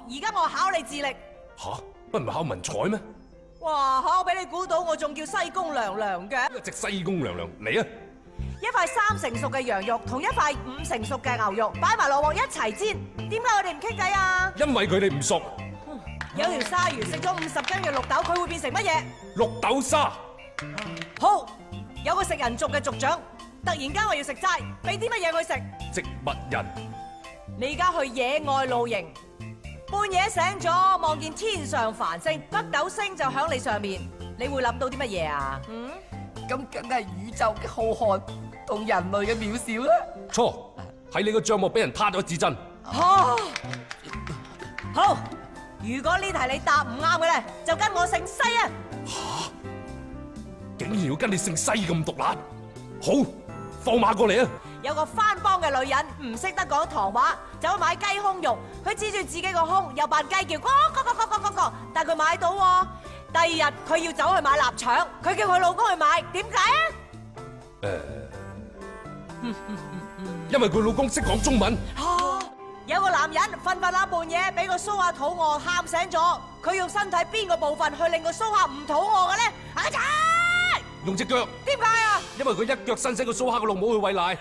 而家我考你智力。吓，不唔係考文采咩？哇，考俾你估到，我仲叫西宮娘娘嘅。一隻西宮娘娘嚟啊！一塊3成熟嘅羊肉同一塊5成熟嘅牛肉擺埋落鑊一齊煎，點解我哋唔傾偈啊？因為佢哋唔熟。有條鯊魚食咗50斤嘅綠豆，佢會變成乜嘢？綠豆沙。好，有個食人族嘅族長，突然間話要食齋，俾啲乜嘢佢食？植物人。你而家去野外露營，半夜醒咗，望見天上繁星，北斗星就響你上面，你會諗到啲乜嘢啊？咁梗係宇宙嘅浩瀚同人類嘅渺小啦。錯，喺你個帳幕俾人撻咗指針。好，如果呢題你答唔啱嘅咧，就跟我姓西啊！竟然要跟你姓西咁毒辣，好，放馬過嚟啊！有個番邦嘅女人唔識得講唐話，走去買雞胸肉，佢指住自己個胸，又扮雞叫，咯，但佢買到喎。第二日佢要走去買臘腸，佢叫佢老公去買，點解啊？因為佢老公識講中文。有個男人瞓下半夜，俾個蘇蝦肚餓，喊醒咗，佢用身體邊個部分去令個蘇蝦唔肚餓嘅咧？阿仔，用隻腳。點解啊？因為佢一腳伸死個蘇蝦個老母去餵奶。